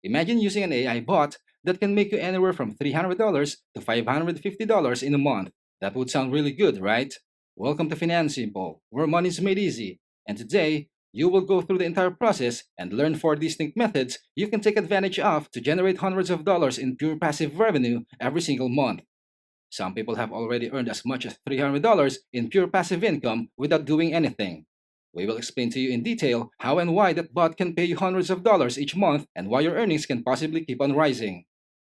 Imagine using an AI bot that can make you anywhere from $300 to $550 in a month. That would sound really good, right? Welcome to Finan Simple, where money is made easy. And today, you will go through the entire process and learn four distinct methods you can take advantage of to generate hundreds of dollars in pure passive revenue every single month. Some people have already earned as much as $300 in pure passive income without doing anything. We will explain to you in detail how and why that bot can pay you hundreds of dollars each month and why your earnings can possibly keep on rising.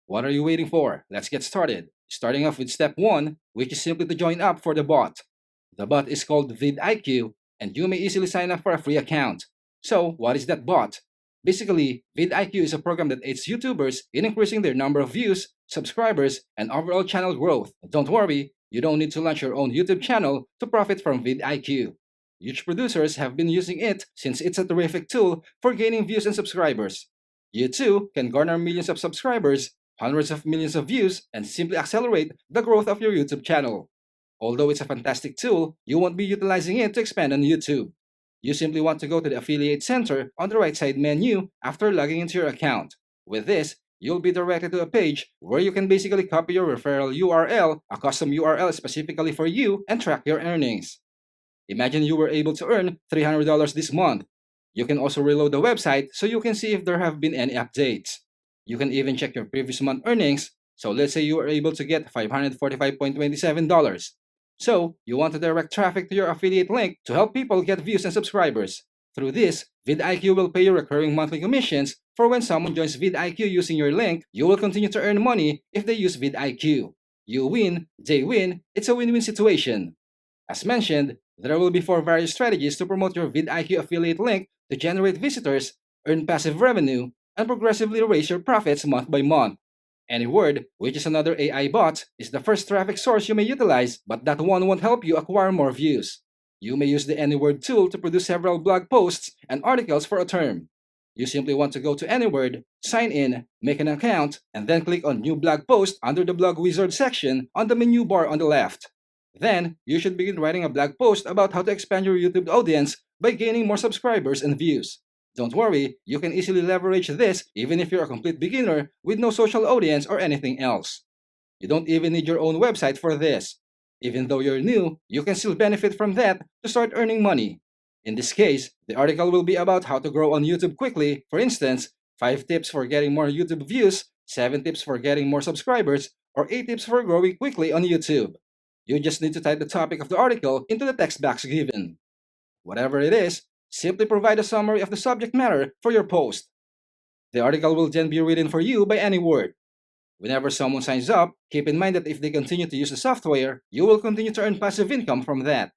What are you waiting for? Let's get started. Starting off with step 1, which is simply to join up for the bot. The bot is called vidIQ, and you may easily sign up for a free account. So, what is that bot? Basically, vidIQ is a program that aids YouTubers in increasing their number of views, subscribers, and overall channel growth. Don't worry, you don't need to launch your own YouTube channel to profit from vidIQ. Huge producers have been using it since it's a terrific tool for gaining views and subscribers. You too can garner millions of subscribers, hundreds of millions of views, and simply accelerate the growth of your YouTube channel. Although it's a fantastic tool, you won't be utilizing it to expand on YouTube. You simply want to go to the Affiliate Center on the right side menu after logging into your account. With this, you'll be directed to a page where you can basically copy your referral URL, a custom URL specifically for you, and track your earnings. Imagine you were able to earn $300 this month. You can also reload the website so you can see if there have been any updates. You can even check your previous month earnings. So let's say you were able to get $545.27. So you want to direct traffic to your affiliate link to help people get views and subscribers. Through this, vidIQ will pay you recurring monthly commissions for when someone joins vidIQ using your link. You will continue to earn money if they use vidIQ. You win, they win, it's a win-win situation. As mentioned, there will be 4 various strategies to promote your vidIQ affiliate link to generate visitors, earn passive revenue, and progressively raise your profits month by month. Anyword, which is another AI bot, is the first traffic source you may utilize, but that one won't help you acquire more views. You may use the Anyword tool to produce several blog posts and articles for a term. You simply want to go to Anyword, sign in, make an account, and then click on New Blog Post under the Blog Wizard section on the menu bar on the left. Then, you should begin writing a blog post about how to expand your YouTube audience by gaining more subscribers and views. Don't worry, you can easily leverage this even if you're a complete beginner with no social audience or anything else. You don't even need your own website for this. Even though you're new, you can still benefit from that to start earning money. In this case, the article will be about how to grow on YouTube quickly. For instance, 5 tips for getting more YouTube views, 7 tips for getting more subscribers, or 8 tips for growing quickly on YouTube. You just need to type the topic of the article into the text box given. Whatever it is, simply provide a summary of the subject matter for your post. The article will then be written for you by Anyword. Whenever someone signs up, keep in mind that if they continue to use the software, you will continue to earn passive income from that.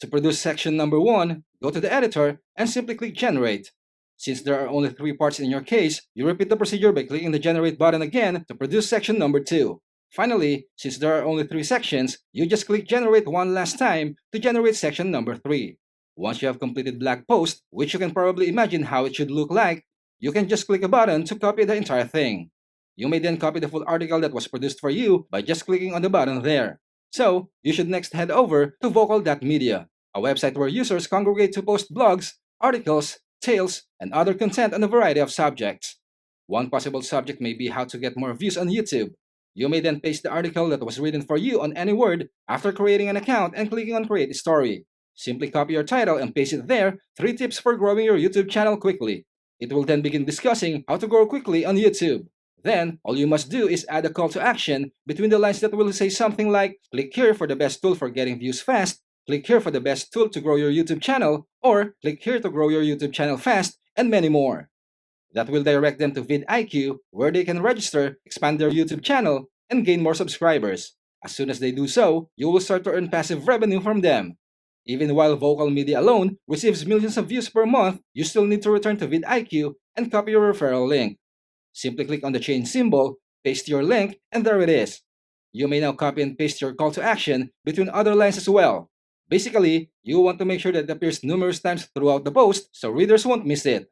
To produce section number 1, go to the editor and simply click Generate. Since there are only 3 parts in your case, you repeat the procedure by clicking the Generate button again to produce section number 2. Finally, since there are only 3 sections, you just click Generate one last time to generate section number 3. Once you have completed blog post, which you can probably imagine how it should look like, you can just click a button to copy the entire thing. You may then copy the full article that was produced for you by just clicking on the button there. So, you should next head over to vocal.media, a website where users congregate to post blogs, articles, tales, and other content on a variety of subjects. One possible subject may be how to get more views on YouTube. You may then paste the article that was written for you on Anyword after creating an account and clicking on Create Story. Simply copy your title and paste it there, 3 tips for growing your YouTube channel quickly. It will then begin discussing how to grow quickly on YouTube. Then, all you must do is add a call to action between the lines that will say something like, click here for the best tool for getting views fast, click here for the best tool to grow your YouTube channel, or click here to grow your YouTube channel fast, and many more. That will direct them to vidIQ, where they can register, expand their YouTube channel, and gain more subscribers. As soon as they do so, you will start to earn passive revenue from them. Even while Vocal Media alone receives millions of views per month, you still need to return to vidIQ and copy your referral link. Simply click on the chain symbol, paste your link, and there it is. You may now copy and paste your call to action between other lines as well. Basically, you want to make sure that it appears numerous times throughout the post so readers won't miss it.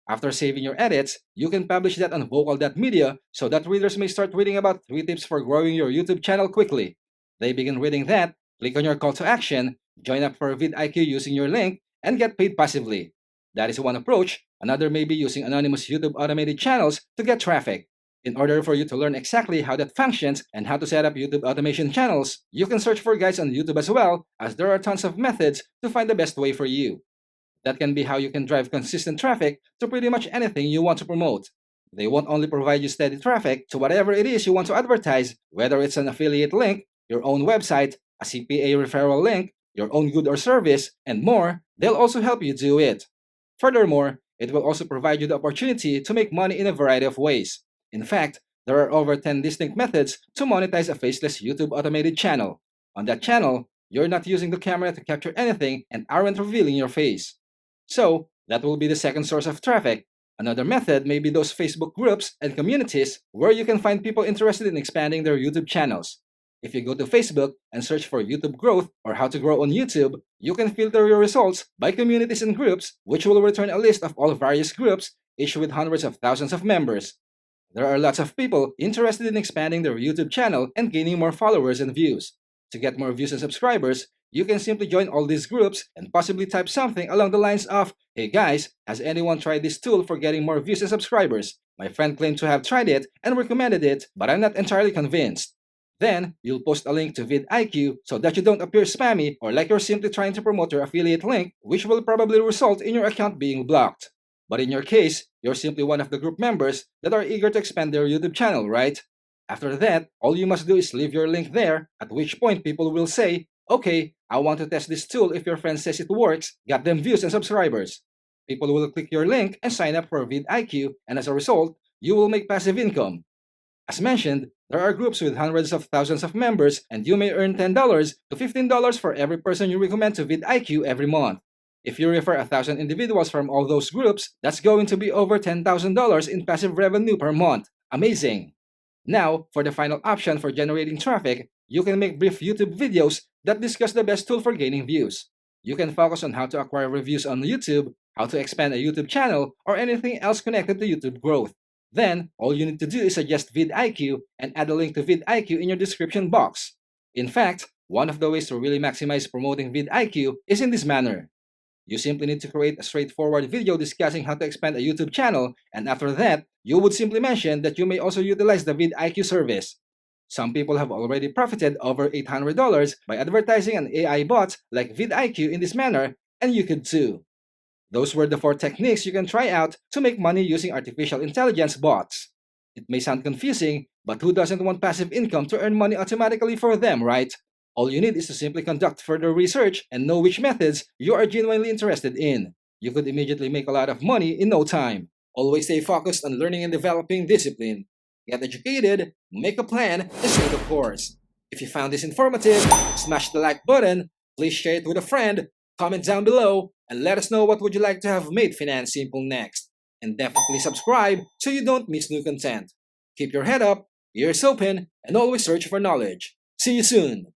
After saving your edits, you can publish that on vocal.media so that readers may start reading about 3 tips for growing your YouTube channel quickly. They begin reading that, click on your call to action, join up for vidIQ using your link, and get paid passively. That is one approach, Another may be using anonymous YouTube automated channels to get traffic. In order for you to learn exactly how that functions and how to set up YouTube automation channels, you can search for guides on YouTube as well, as there are tons of methods to find the best way for you. That can be how you can drive consistent traffic to pretty much anything you want to promote. They won't only provide you steady traffic to whatever it is you want to advertise, whether it's an affiliate link, your own website, a CPA referral link, your own good or service, and more, they'll also help you do it. Furthermore, it will also provide you the opportunity to make money in a variety of ways. In fact, there are over 10 distinct methods to monetize a faceless YouTube automated channel. On that channel, you're not using the camera to capture anything and aren't revealing your face. So, that will be the second source of traffic. Another method may be those Facebook groups and communities where you can find people interested in expanding their YouTube channels. If you go to Facebook and search for YouTube growth or how to grow on YouTube, you can filter your results by communities and groups, which will return a list of all various groups, each with hundreds of thousands of members. There are lots of people interested in expanding their YouTube channel and gaining more followers and views. To get more views and subscribers, you can simply join all these groups and possibly type something along the lines of, "Hey guys, has anyone tried this tool for getting more views and subscribers? My friend claimed to have tried it and recommended it, but I'm not entirely convinced." Then, you'll post a link to vidIQ so that you don't appear spammy or like you're simply trying to promote your affiliate link, which will probably result in your account being blocked. But in your case, you're simply one of the group members that are eager to expand their YouTube channel, right? After that, all you must do is leave your link there, at which point people will say, "Okay, I want to test this tool if your friend says it works, get them views and subscribers." People will click your link and sign up for vidIQ, and as a result, you will make passive income. As mentioned, there are groups with hundreds of thousands of members, and you may earn $10 to $15 for every person you recommend to vidIQ every month. If you refer 1,000 individuals from all those groups, that's going to be over $10,000 in passive revenue per month. Amazing! Now, for the final option for generating traffic, you can make brief YouTube videos that discuss the best tool for gaining views. You can focus on how to acquire reviews on YouTube, how to expand a YouTube channel, or anything else connected to YouTube growth. Then, all you need to do is suggest vidIQ and add a link to vidIQ in your description box. In fact, one of the ways to really maximize promoting vidIQ is in this manner. You simply need to create a straightforward video discussing how to expand a YouTube channel, and after that, you would simply mention that you may also utilize the vidIQ service. Some people have already profited over $800 by advertising an AI bot like vidIQ in this manner, and you could too. Those were the 4 techniques you can try out to make money using artificial intelligence bots. It may sound confusing, but who doesn't want passive income to earn money automatically for them, right? All you need is to simply conduct further research and know which methods you are genuinely interested in. You could immediately make a lot of money in no time. Always stay focused on learning and developing discipline. Get educated, make a plan, and stay the course. If you found this informative, smash the like button, please share it with a friend, comment down below, and let us know what would you like to have made Finan simple next. And definitely subscribe so you don't miss new content. Keep your head up, ears open, and always search for knowledge. See you soon!